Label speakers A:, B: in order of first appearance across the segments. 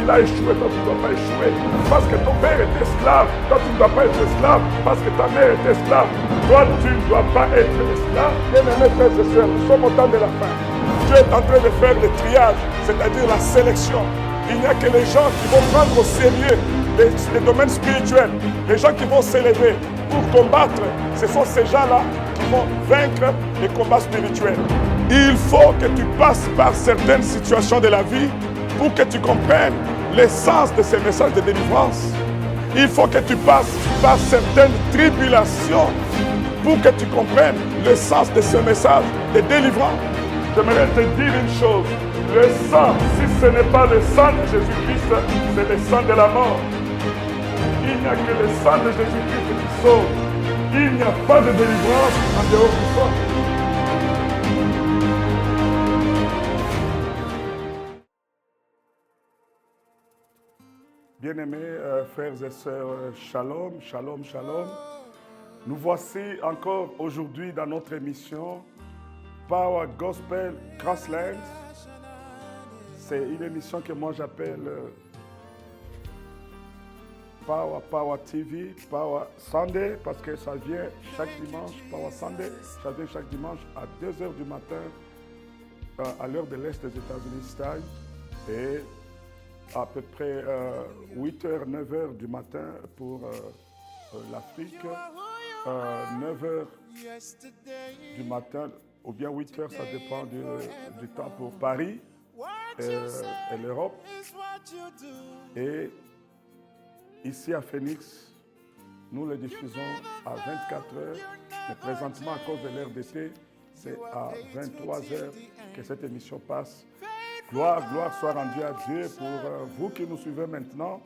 A: il a échoué, toi tu ne dois pas échouer. Parce que ton père est esclave, toi tu ne dois pas être esclave. Parce que ta mère est esclave, toi tu ne dois pas être esclave. Bien-aimés frères et sœurs, nous sommes au temps de la fin. Dieu est en train de faire le triage, c'est-à-dire la sélection. Il n'y a que les gens qui vont prendre au sérieux les domaines spirituels, les gens qui vont s'élever pour combattre. Ce sont ces gens-là qui vont vaincre les combats spirituels. Il faut que tu passes par certaines situations de la vie pour que tu comprennes l'essence de ces messages de délivrance. Il faut que tu passes par certaines tribulations pour que tu comprennes le sens de ce message de délivrance. J'aimerais te dire une chose. Le sang, si ce n'est pas le sang de Jésus-Christ, c'est le sang de la mort. Il n'y a que le sang de Jésus-Christ qui sauve. Il n'y a pas de délivrance en dehors du sang. Bien-aimés frères et sœurs, shalom, shalom, shalom. Nous voici encore aujourd'hui dans notre émission Power Gospel Crosslands. C'est une émission que moi j'appelle Power TV, Power Sunday, parce que ça vient chaque dimanche, Power Sunday, ça vient chaque dimanche à 2h du matin à l'heure de l'Est des États-Unis style, et à peu près 8h, 9h du matin pour l'Afrique, 9h du matin, ou bien 8h, ça dépend du temps pour Paris et l'Europe. Et ici à Phoenix, nous le diffusons à 24h, mais présentement à cause de l'heure d'été, c'est à 23h que cette émission passe. Gloire soit rendue à Dieu pour vous qui nous suivez maintenant.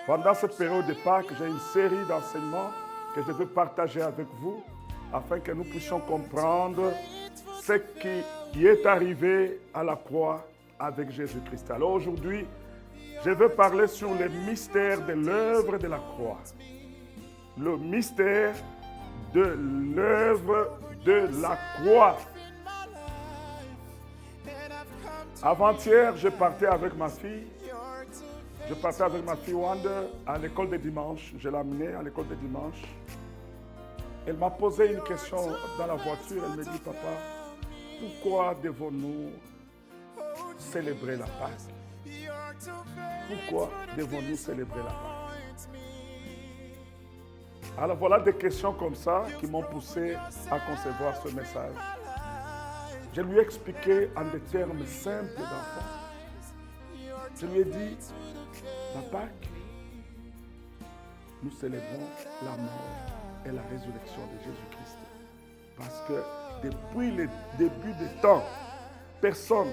A: Pendant cette période de Pâques, j'ai une série d'enseignements que je veux partager avec vous afin que nous puissions comprendre ce qui est arrivé à la croix avec Jésus-Christ. Alors aujourd'hui, je veux parler sur le mystère de l'œuvre de la croix. Le mystère de l'œuvre de la croix. Avant-hier, je partais avec ma fille. Je partais avec ma fille Wanda à l'école de dimanche. Je l'ai amenée à l'école de dimanche. Elle m'a posé une question dans la voiture. Elle me dit, papa, pourquoi devons-nous célébrer la Pâque? Pourquoi devons-nous célébrer la Pâque? Alors voilà des questions comme ça qui m'ont poussé à concevoir ce message. Je lui ai expliqué en des termes simples d'enfant. Je lui ai dit, la Pâque, nous célébrons la mort et la résurrection de Jésus-Christ. Parce que depuis le début des temps, personne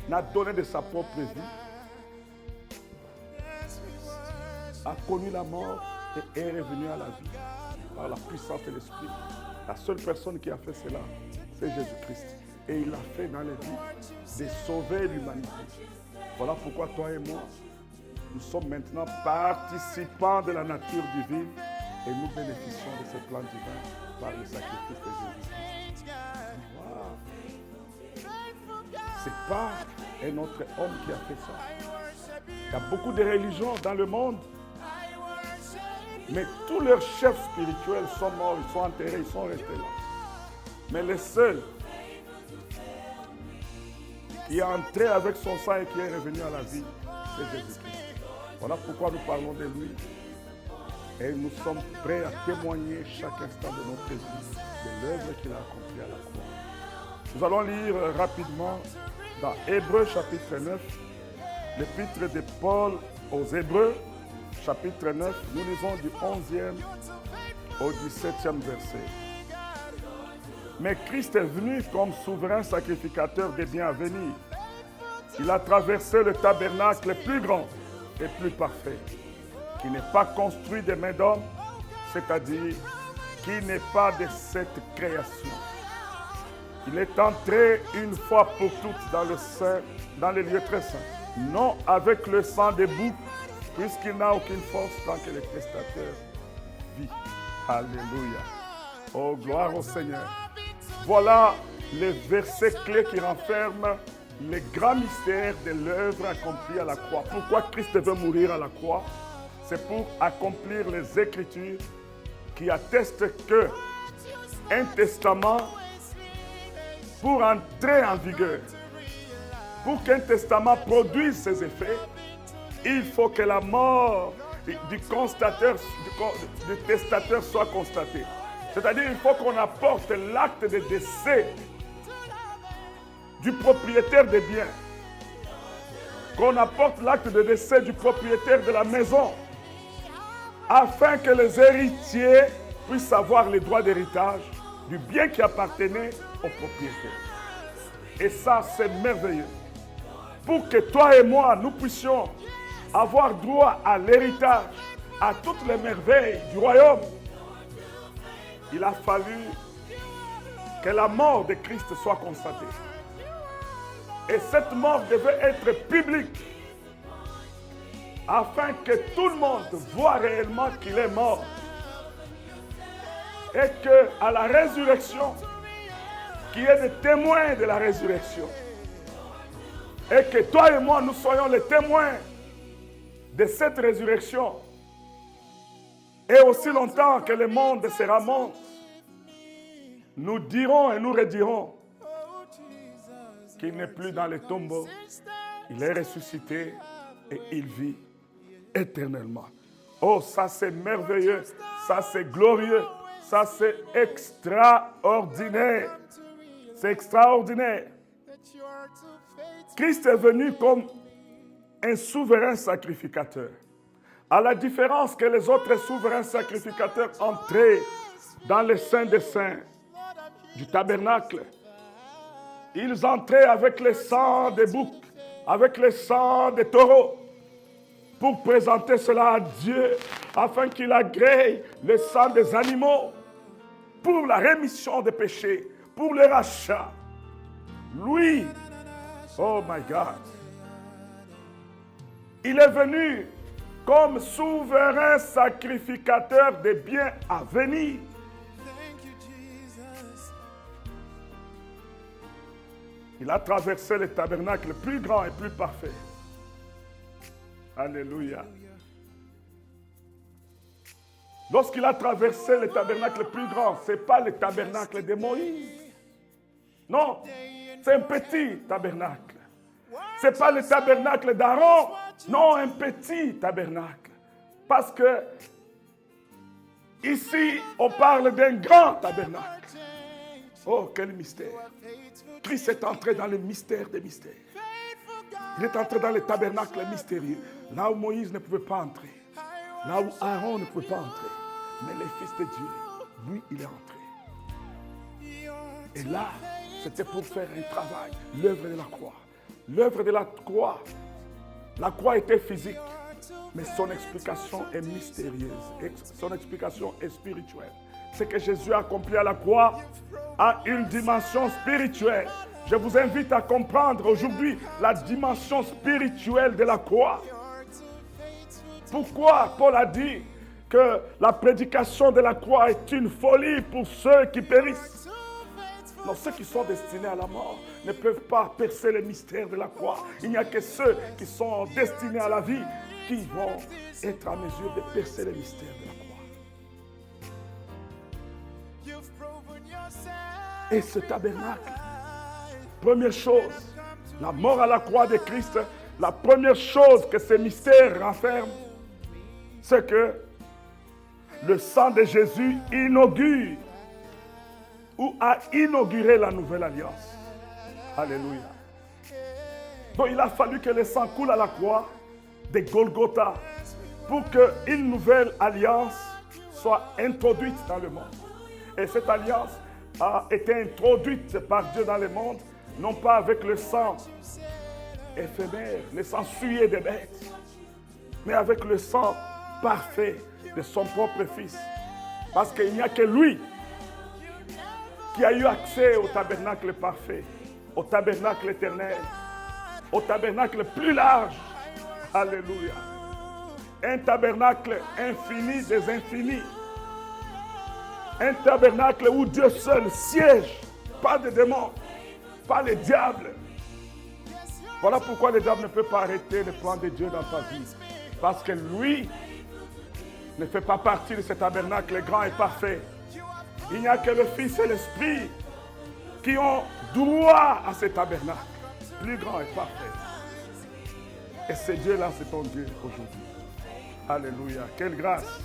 A: n'a donné de sa propre vie, a connu la mort et est revenu à la vie par la puissance de l'Esprit. La seule personne qui a fait cela, c'est Jésus-Christ. Et il l'a fait dans la vie de sauver l'humanité. Voilà pourquoi toi et moi, nous sommes maintenant participants de la nature divine et nous bénéficions de ce plan divin par le sacrifice de Jésus-Christ. Wow. C'est pas un autre homme qui a fait ça. Il y a beaucoup de religions dans le monde, mais tous leurs chefs spirituels sont morts, ils sont enterrés, ils sont restés là. Mais le seul qui est entré avec son sang et qui est revenu à la vie, c'est Jésus-Christ. Voilà pourquoi nous parlons de lui. Et nous sommes prêts à témoigner chaque instant de notre vie de l'œuvre qu'il a accomplie à la croix. Nous allons lire rapidement dans Hébreux chapitre 9, l'épître de Paul aux Hébreux, chapitre 9, nous lisons du 11e au 17e verset. Mais Christ est venu comme souverain sacrificateur des biens à venir. Il a traversé le tabernacle plus grand et plus parfait, qui n'est pas construit de mains d'hommes, c'est-à-dire qui n'est pas de cette création. Il est entré une fois pour toutes dans le lieu très saint, non avec le sang des boucs, puisqu'il n'a aucune force tant que le prestateur vit. Alléluia. Oh, gloire au Seigneur. Voilà les versets clés qui renferment les grands mystères de l'œuvre accomplie à la croix. Pourquoi Christ veut mourir à la croix? C'est pour accomplir les Écritures qui attestent que un testament, pour entrer en vigueur, pour qu'un testament produise ses effets, il faut que la mort du testateur soit constatée. C'est-à-dire qu'il faut qu'on apporte l'acte de décès du propriétaire des biens, qu'on apporte l'acte de décès du propriétaire de la maison, afin que les héritiers puissent avoir les droits d'héritage du bien qui appartenait au propriétaire. Et ça, c'est merveilleux. Pour que toi et moi, nous puissions avoir droit à l'héritage, à toutes les merveilles du royaume, il a fallu que la mort de Christ soit constatée. Et cette mort devait être publique, afin que tout le monde voit réellement qu'il est mort. Et qu'à la résurrection, qu'il y ait des témoins de la résurrection. Et que toi et moi, nous soyons les témoins de cette résurrection. Et aussi longtemps que le monde sera monde, nous dirons et nous redirons qu'il n'est plus dans les tombeaux, il est ressuscité et il vit éternellement. Oh, ça c'est merveilleux, ça c'est glorieux, ça c'est extraordinaire. C'est extraordinaire. Christ est venu comme un souverain sacrificateur. À la différence que les autres souverains sacrificateurs entraient dans le Saint des Saints du tabernacle, ils entraient avec le sang des boucs, avec le sang des taureaux, pour présenter cela à Dieu, afin qu'il agrée le sang des animaux, pour la rémission des péchés, pour le rachat. Lui, oh my God, il est venu comme souverain sacrificateur des biens à venir. Il a traversé le tabernacle plus grand et plus parfait. Alléluia. Lorsqu'il a traversé le tabernacle plus grand, ce n'est pas le tabernacle de Moïse. Non, c'est un petit tabernacle. Ce n'est pas le tabernacle d'Aaron. Non, un petit tabernacle. Parce que ici, on parle d'un grand tabernacle. Oh, quel mystère. Christ est entré dans le mystère des mystères. Il est entré dans le tabernacle mystérieux. Là où Moïse ne pouvait pas entrer. Là où Aaron ne pouvait pas entrer. Mais le Fils de Dieu, lui, il est entré. Et là, c'était pour faire un travail. L'œuvre de la croix. L'œuvre de la croix. La croix était physique. Mais son explication est mystérieuse. Son explication est spirituelle. Ce que Jésus a accompli à la croix a une dimension spirituelle. Je vous invite à comprendre aujourd'hui la dimension spirituelle de la croix. Pourquoi Paul a dit que la prédication de la croix est une folie pour ceux qui périssent? Non, ceux qui sont destinés à la mort ne peuvent pas percer les mystères de la croix. Il n'y a que ceux qui sont destinés à la vie qui vont être en mesure de percer les mystères de la croix. Et ce tabernacle, première chose, la mort à la croix de Christ, la première chose que ce mystère renferme, c'est que le sang de Jésus inaugure ou a inauguré la nouvelle alliance. Alléluia. Donc il a fallu que le sang coule à la croix de Golgotha pour qu'une nouvelle alliance soit introduite dans le monde. Et cette alliance a été introduite par Dieu dans le monde, non pas avec le sang éphémère, le sang souillé des bêtes, mais avec le sang parfait de son propre Fils. Parce qu'il n'y a que lui qui a eu accès au tabernacle parfait, au tabernacle éternel, au tabernacle plus large. Alléluia. Un tabernacle infini des infinis. Un tabernacle où Dieu seul siège, pas de démons, pas les diables, Voilà pourquoi le diable ne peut pas arrêter le plan de Dieu dans ta vie. Parce que lui ne fait pas partie de ce tabernacle grand et parfait. Il n'y a que le Fils et l'Esprit qui ont droit à ce tabernacle plus grand et parfait. Et ce Dieu-là, c'est ton Dieu aujourd'hui. Alléluia. Quelle grâce.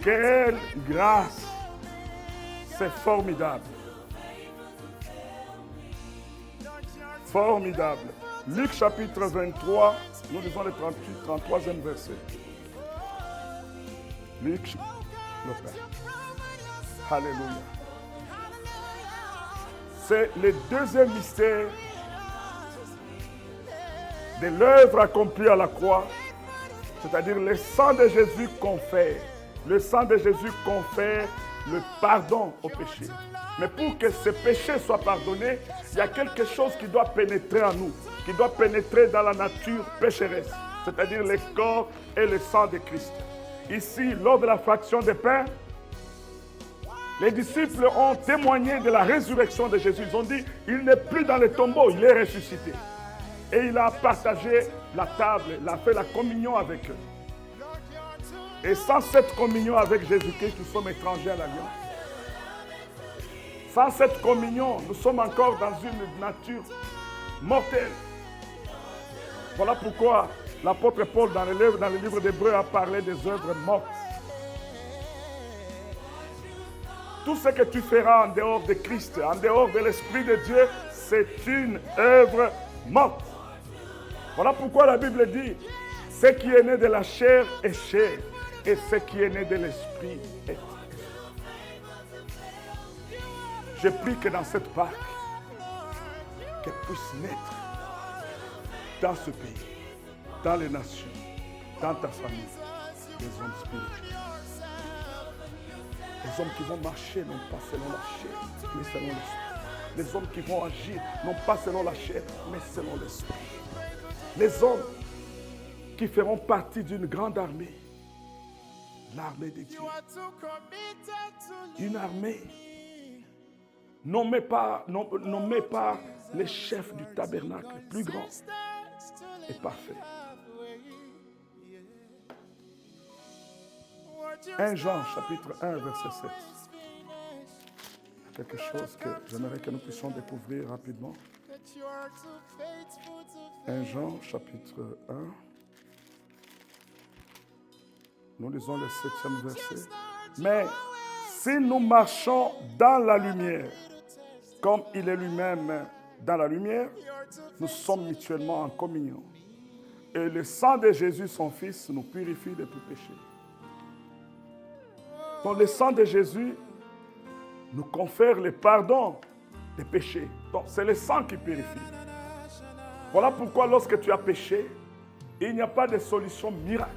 A: Quelle grâce. C'est formidable. Formidable. Luc chapitre 23, nous lisons le 33e verset. Luc, le Père. Alléluia. C'est le deuxième mystère de l'œuvre accomplie à la croix, c'est-à-dire le sang de Jésus confère. Le sang de Jésus confère le pardon au péché. Mais pour que ce péché soit pardonné, il y a quelque chose qui doit pénétrer en nous, qui doit pénétrer dans la nature pécheresse, c'est-à-dire le corps et le sang de Christ. Ici, lors de la fraction des pains, les disciples ont témoigné de la résurrection de Jésus. Ils ont dit, il n'est plus dans le tombeau, il est ressuscité. Et il a partagé la table, il a fait la communion avec eux. Et sans cette communion avec Jésus-Christ, nous sommes étrangers à l'alliance. Sans cette communion, nous sommes encore dans une nature mortelle. Voilà pourquoi l'apôtre Paul, dans le livre d'Hébreux, a parlé des œuvres mortes. Tout ce que tu feras en dehors de Christ, en dehors de l'Esprit de Dieu, c'est une œuvre morte. Voilà pourquoi la Bible dit, ce qui est né de la chair est chair, et ce qui est né de l'Esprit est esprit. Je prie que dans cette Pâque, qu'elle puisse naître dans ce pays, dans les nations, dans ta famille, les hommes spirituels. Les hommes qui vont marcher non pas selon la chair, mais selon l'esprit. Les hommes qui vont agir non pas selon la chair, mais selon l'esprit. Les hommes qui feront partie d'une grande armée. L'armée de Dieu. Une armée nommée par les chefs du tabernacle, plus grand et parfait. 1 Jean, chapitre 1, verset 7. Quelque chose que j'aimerais que nous puissions découvrir rapidement. 1 Jean, chapitre 1. Nous lisons le 7e verset. Mais si nous marchons dans la lumière, comme il est lui-même dans la lumière, nous sommes mutuellement en communion. Et le sang de Jésus, son Fils, nous purifie de tout péché. Donc le sang de Jésus nous confère le pardon des péchés. Donc c'est le sang qui purifie. Voilà pourquoi lorsque tu as péché, il n'y a pas de solution miracle.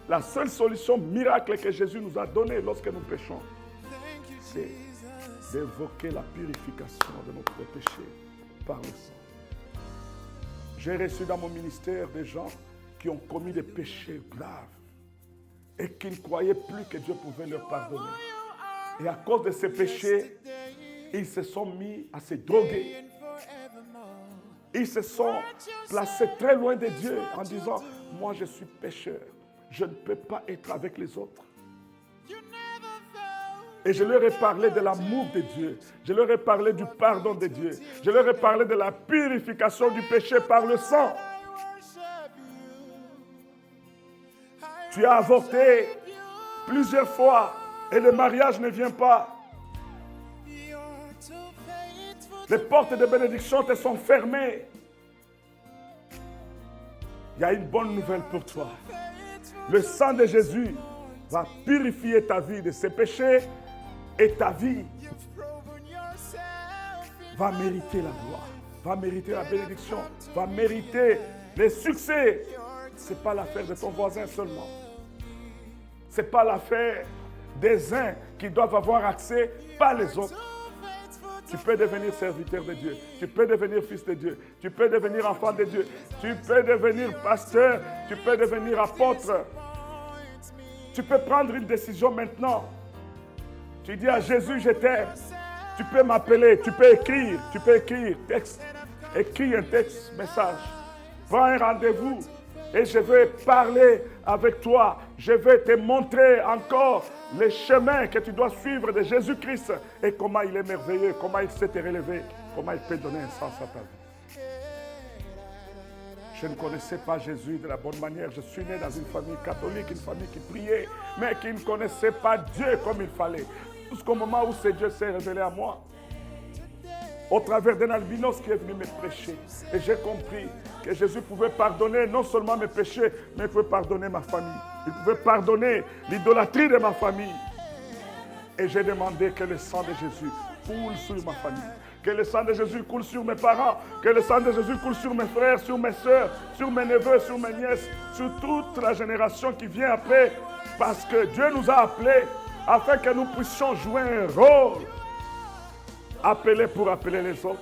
A: La seule solution miracle que Jésus nous a donnée lorsque nous péchons, c'est d'évoquer la purification de notre péché par le sang. J'ai reçu dans mon ministère des gens qui ont commis des péchés graves et qui ne croyaient plus que Dieu pouvait leur pardonner. Et à cause de ces péchés, ils se sont mis à se droguer. Ils se sont placés très loin de Dieu en disant, moi je suis pécheur, je ne peux pas être avec les autres. Et je leur ai parlé de l'amour de Dieu. Je leur ai parlé du pardon de Dieu. Je leur ai parlé de la purification du péché par le sang. Tu as avorté plusieurs fois et le mariage ne vient pas. Les portes de bénédiction te sont fermées. Il y a une bonne nouvelle pour toi. Le sang de Jésus va purifier ta vie de ses péchés et ta vie va mériter la gloire, va mériter la bénédiction, va mériter les succès. Ce n'est pas l'affaire de ton voisin seulement. Ce n'est pas l'affaire des uns qui doivent avoir accès, pas les autres. Tu peux devenir serviteur de Dieu, tu peux devenir fils de Dieu, tu peux devenir enfant de Dieu, tu peux devenir pasteur, tu peux devenir apôtre. Tu peux prendre une décision maintenant. Tu dis à Jésus, je t'aime. Tu peux m'appeler, tu peux écrire texte. Écris un texte, message. Prends un rendez-vous et je vais parler avec toi. Je vais te montrer encore les chemins que tu dois suivre de Jésus-Christ et comment il est merveilleux, comment il s'est relevé, comment il peut donner un sens à ta vie. Je ne connaissais pas Jésus de la bonne manière. Je suis né dans une famille catholique, une famille qui priait, mais qui ne connaissait pas Dieu comme il fallait. Jusqu'au moment où ce Dieu s'est révélé à moi, au travers d'un albinos qui est venu me prêcher. Et j'ai compris que Jésus pouvait pardonner non seulement mes péchés, mais il pouvait pardonner ma famille. Il pouvait pardonner l'idolâtrie de ma famille. Et j'ai demandé que le sang de Jésus coule sur ma famille. Que le sang de Jésus coule sur mes parents. Que le sang de Jésus coule sur mes frères, sur mes soeurs, sur mes neveux, sur mes nièces, sur toute la génération qui vient après. Parce que Dieu nous a appelés afin que nous puissions jouer un rôle. Appeler pour appeler les autres,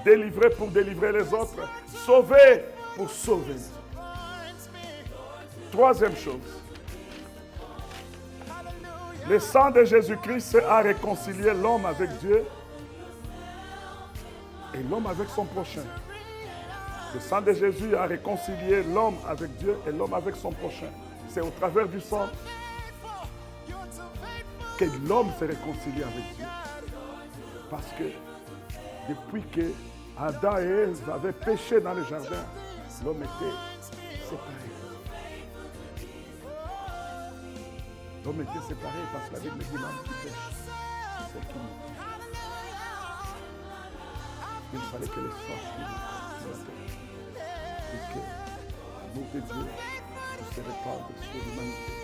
A: délivrer pour délivrer les autres, sauver pour sauver. Troisième chose, le sang de Jésus-Christ a réconcilié l'homme avec Dieu et l'homme avec son prochain. Le sang de Jésus a réconcilié l'homme avec Dieu et l'homme avec son prochain. C'est au travers du sang que l'homme s'est réconcilié avec Dieu. Parce que depuis que Adam et Ève avaient péché dans le jardin, l'homme était séparé. L'homme était séparé parce que la Bible dit l'homme qui pêche, c'est qui meurt. Il fallait que les forces de la terre et que l'amour de Dieu se répande sur l'humanité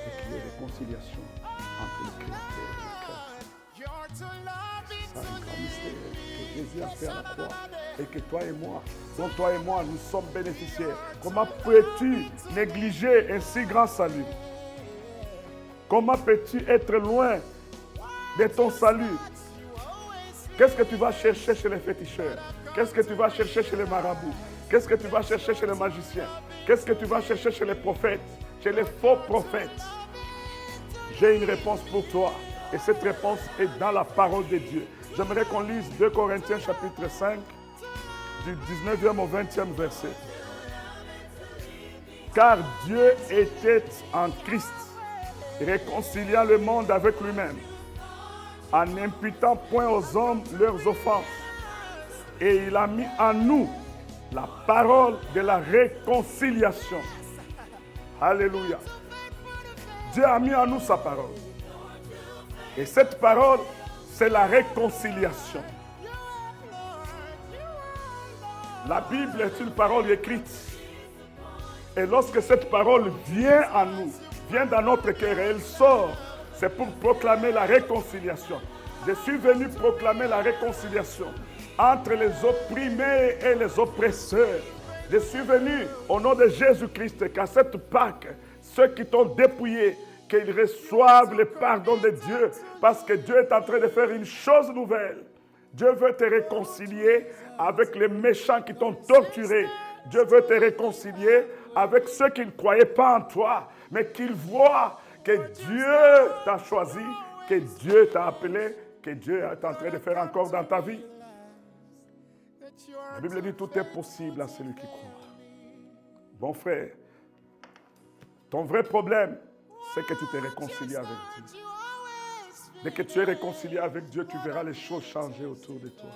A: et qu'il y ait réconciliation entre le Créateur et le Créateur. C'est un grand mystère que Jésus a fait à la croix et que toi et moi, dont toi et moi, nous sommes bénéficiaires. Comment peux-tu négliger un si grand salut? Comment peux-tu être loin de ton salut? Qu'est-ce que tu vas chercher chez les féticheurs? Qu'est-ce que tu vas chercher chez les marabouts? Qu'est-ce que tu vas chercher chez les magiciens? Qu'est-ce que tu vas chercher chez les prophètes? Chez les faux prophètes? J'ai une réponse pour toi. Et cette réponse est dans la parole de Dieu. J'aimerais qu'on lise 2 Corinthiens chapitre 5, du 19e au 20e verset. Car Dieu était en Christ, réconciliant le monde avec lui-même, en n'imputant point aux hommes leurs offenses. Et il a mis en nous la parole de la réconciliation. Alléluia. Dieu a mis en nous sa parole. Et cette parole, c'est la réconciliation. La Bible est une parole écrite. Et lorsque cette parole vient en nous, vient dans notre cœur et elle sort, c'est pour proclamer la réconciliation. Je suis venu proclamer la réconciliation entre les opprimés et les oppresseurs. Je suis venu au nom de Jésus-Christ qu'à cette Pâque, ceux qui t'ont dépouillé, qu'ils reçoivent le pardon de Dieu, parce que Dieu est en train de faire une chose nouvelle. Dieu veut te réconcilier avec les méchants qui t'ont torturé. Dieu veut te réconcilier avec ceux qui ne croyaient pas en toi, mais qu'ils voient que Dieu t'a choisi, que Dieu t'a appelé, que Dieu est en train de faire encore dans ta vie. La Bible dit tout est possible à celui qui croit. Bon frère, ton vrai problème, c'est que tu t'es réconcilié avec Dieu. Dès que tu es réconcilié avec Dieu, tu verras les choses changer autour de toi.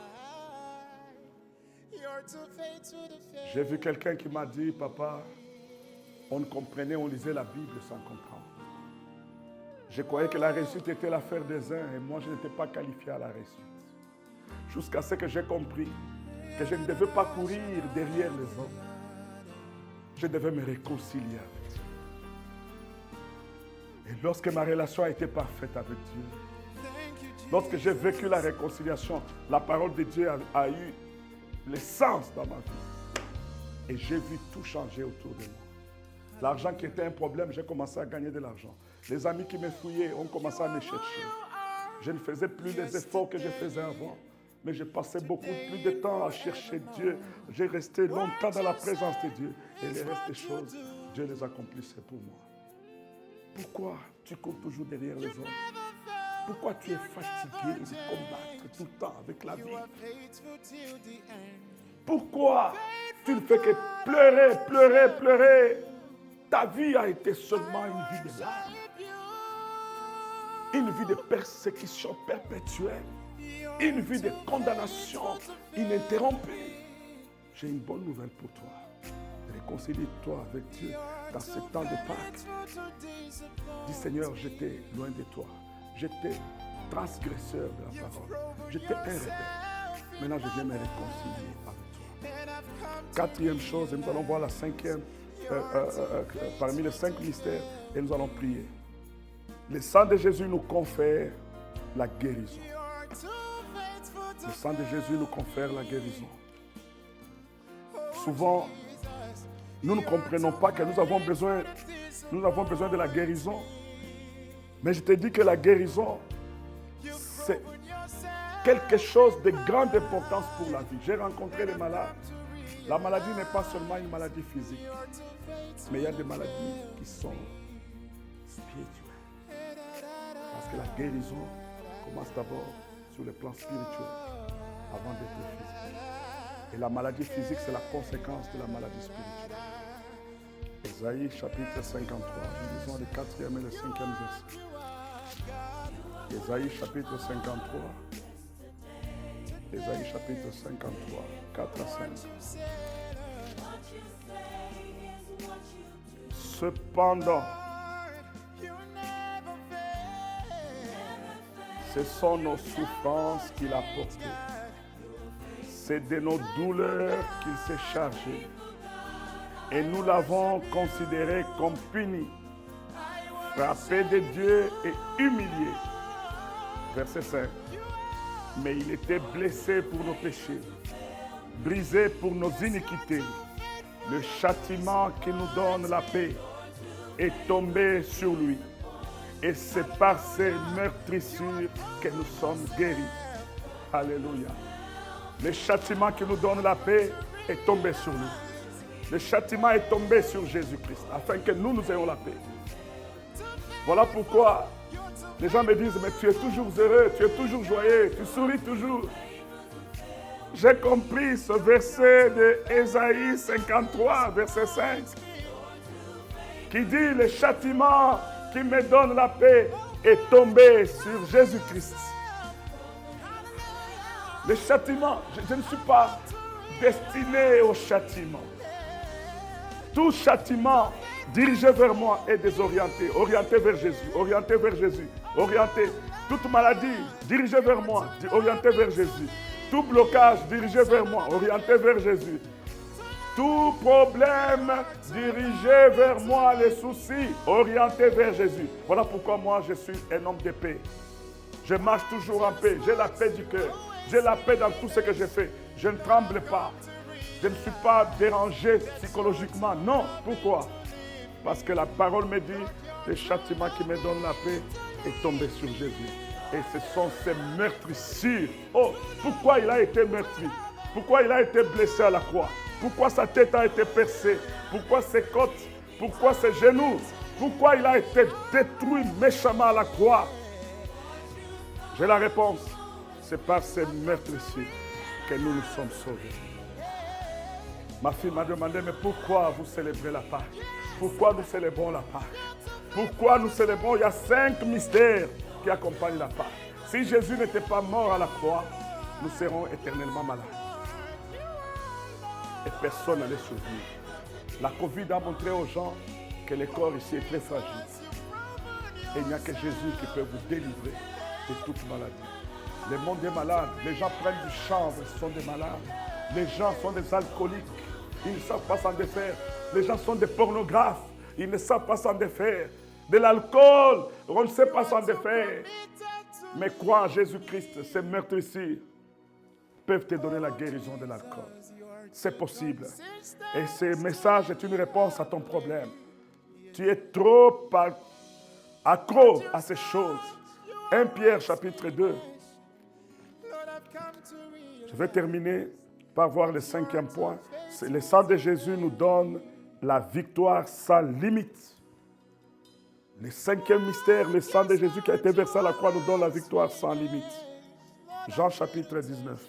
A: J'ai vu quelqu'un qui m'a dit, papa, on comprenait, on lisait la Bible sans comprendre. Je croyais que la réussite était l'affaire des uns et moi je n'étais pas qualifié à la réussite. Jusqu'à ce que j'ai compris que je ne devais pas courir derrière les hommes. Je devais me réconcilier avec Dieu. Et lorsque ma relation a été parfaite avec Dieu, lorsque j'ai vécu la réconciliation, la parole de Dieu a eu le sens dans ma vie. Et j'ai vu tout changer autour de moi. L'argent qui était un problème, j'ai commencé à gagner de l'argent. Les amis qui me fouillaient ont commencé à me chercher. Je ne faisais plus les efforts que je faisais avant. Mais je passais beaucoup plus de temps à chercher Dieu. J'ai resté longtemps dans la présence de Dieu. Et les restes des choses, Dieu les accomplissait pour moi. Pourquoi tu cours toujours derrière les hommes? Pourquoi tu es fatigué de combattre tout le temps avec la vie? Pourquoi tu ne fais que pleurer, pleurer, pleurer? Ta vie a été seulement une vie de larmes. Une vie de persécution perpétuelle. Une vie de condamnation ininterrompue. J'ai une bonne nouvelle pour toi. Réconcilie-toi avec Dieu dans ce temps de Pâques. Dis Seigneur, j'étais loin de toi. J'étais transgresseur de la parole. J'étais un rebelle. Maintenant, je viens me réconcilier avec toi. Quatrième chose, et nous allons voir la cinquième, parmi les 5 mystères, et nous allons prier. Le sang de Jésus nous confère la guérison. Le sang de Jésus nous confère la guérison. Souvent, nous ne comprenons pas que nous avons besoin de la guérison. Mais je te dis que la guérison, c'est quelque chose de grande importance pour la vie. J'ai rencontré les malades. La maladie n'est pas seulement une maladie physique, mais il y a des maladies qui sont spirituelles. Parce que la guérison commence d'abord sur le plan spirituel avant d'être physique. Et la maladie physique, c'est la conséquence de la maladie spirituelle. Ésaïe chapitre 53, nous lisons le 4e et le 5e verset. Ésaïe chapitre 53. Ésaïe chapitre 53, 4 à 5. Cependant, ce sont nos souffrances qu'il a portées. C'est de nos douleurs qu'il s'est chargé. Et nous l'avons considéré comme puni, frappé de Dieu et humilié. Verset 5. Mais il était blessé pour nos péchés, brisé pour nos iniquités. Le châtiment qui nous donne la paix est tombé sur lui. Et c'est par ses meurtrissures que nous sommes guéris. Alléluia. Le châtiment qui nous donne la paix est tombé sur nous. Le châtiment est tombé sur Jésus-Christ, afin que nous ayons la paix. Voilà pourquoi les gens me disent, mais tu es toujours heureux, tu es toujours joyeux, tu souris toujours. J'ai compris ce verset de Ésaïe 53, verset 5, qui dit, le châtiment qui me donne la paix est tombé sur Jésus-Christ. Le châtiment, je ne suis pas destiné au châtiment. Tout châtiment dirigé vers moi est désorienté, orienté vers Jésus, orienté vers Jésus, orienté. Toute maladie dirigée vers moi, orientée vers Jésus. Tout blocage dirigé vers moi, orienté vers Jésus. Tout problème dirigé vers moi, les soucis, orientés vers Jésus. Voilà pourquoi moi je suis un homme de paix. Je marche toujours en paix, j'ai la paix du cœur. J'ai la paix dans tout ce que je fais. Je ne tremble pas. Je ne suis pas dérangé psychologiquement. Non. Pourquoi? Parce que la parole me dit, le châtiment qui me donne la paix est tombé sur Jésus. Et ce sont ces meurtrissures. Oh, pourquoi il a été meurtri? Pourquoi il a été blessé à la croix? Pourquoi sa tête a été percée? Pourquoi ses côtes? Pourquoi ses genoux? Pourquoi il a été détruit méchamment à la croix? J'ai la réponse. C'est par ces meurtrissures que nous nous sommes sauvés. Ma fille m'a demandé, mais pourquoi vous célébrez la Pâque? Pourquoi nous célébrons la Pâque? Pourquoi nous célébrons? Il y a 5 mystères qui accompagnent la Pâque. Si Jésus n'était pas mort à la croix, nous serons éternellement malades. Et personne n'allait survivre. La Covid a montré aux gens que le corps ici est très fragile. Et il n'y a que Jésus qui peut vous délivrer de toute maladie. Le monde est malade. Les gens prennent du chanvre, ce sont des malades. Les gens sont des alcooliques. Ils ne savent pas s'en défaire. Les gens sont des pornographes. Ils ne savent pas s'en défaire. De l'alcool, on ne sait pas s'en défaire. Mais crois en Jésus-Christ, ces meurtrissures peuvent te donner la guérison de l'alcool. C'est possible. Et ce message est une réponse à ton problème. Tu es trop accro à ces choses. 1 Pierre chapitre 2. Je vais terminer par voir le 5e point. Le sang de Jésus nous donne la victoire sans limite. Le 5e mystère, le sang de Jésus qui a été versé à la croix nous donne la victoire sans limite. Jean chapitre 19.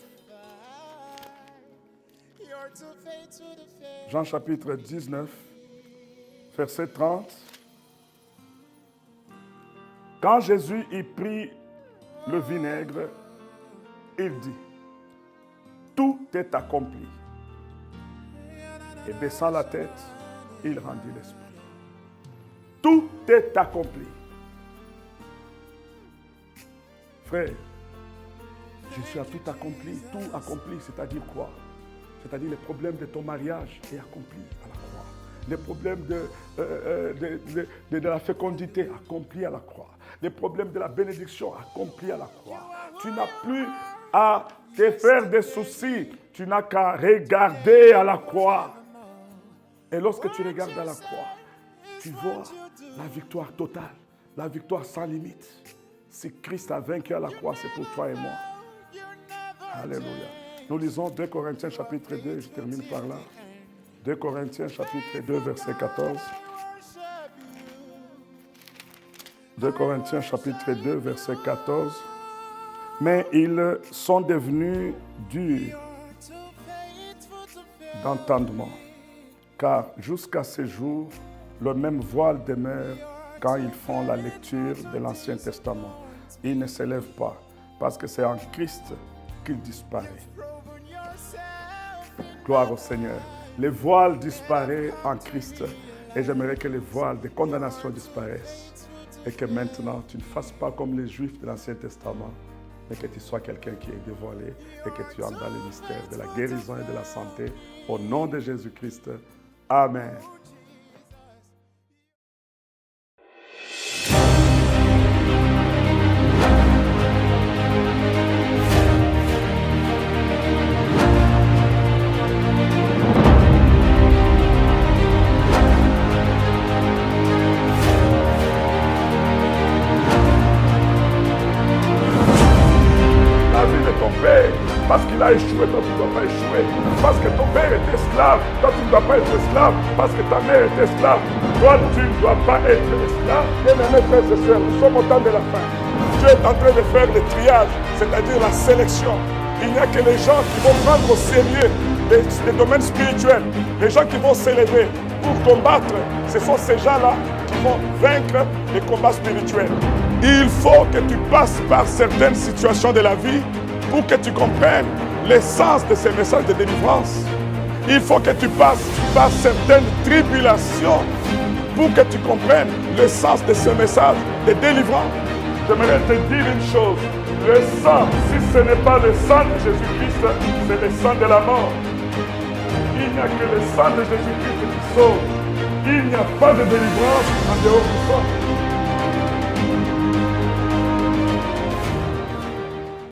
A: Jean chapitre 19, verset 30. Quand Jésus y prit le vinaigre, il dit, tout est accompli. Et baissant la tête, il rendit l'esprit. Tout est accompli. Frère, Jésus a tout accompli, c'est-à-dire quoi? C'est-à-dire les problèmes de ton mariage est accompli à la croix. Les problèmes de la fécondité accomplis à la croix. Les problèmes de la bénédiction accomplis à la croix. Tu n'as plus à te faire des soucis, tu n'as qu'à regarder à la croix. Et lorsque tu regardes à la croix, tu vois la victoire totale, la victoire sans limite. Si Christ a vaincu à la croix, c'est pour toi et moi. Alléluia. Nous lisons 2 Corinthiens chapitre 2, je termine par là. 2 Corinthiens chapitre 2, verset 14. 2 Corinthiens chapitre 2, verset 14. Mais ils sont devenus durs d'entendement, car jusqu'à ce jour, le même voile demeure quand ils font la lecture de l'Ancien Testament. Ils ne s'élèvent pas, parce que c'est en Christ qu'il disparaît. Gloire au Seigneur. Les voiles disparaissent en Christ. Et j'aimerais que les voiles de condamnation disparaissent. Et que maintenant, tu ne fasses pas comme les Juifs de l'Ancien Testament, mais que tu sois quelqu'un qui est dévoilé et que tu entres dans le mystère de la guérison et de la santé. Au nom de Jésus-Christ. Amen. Parce qu'il a échoué, toi tu ne dois pas échouer. Parce que ton père est esclave, toi tu ne dois pas être esclave. Parce que ta mère est esclave, toi tu ne dois pas être esclave. Bien-aimés frères et sœurs, nous sommes au temps de la fin. Dieu est en train de faire le triage, c'est-à-dire la sélection. Il n'y a que les gens qui vont prendre au sérieux les domaines spirituels, les gens qui vont s'élever pour combattre. Ce sont ces gens-là qui vont vaincre les combats spirituels. Il faut que tu passes par certaines situations de la vie pour que tu comprennes l'essence de ces messages de délivrance. Il faut que tu passes par certaines tribulations pour que tu comprennes l'essence de ce message de délivrance. J'aimerais te dire une chose. Le sang, si ce n'est pas le sang de Jésus-Christ, c'est le sang de la mort. Il n'y a que le sang de Jésus-Christ qui sauve. Il n'y a pas de délivrance en dehors du sang.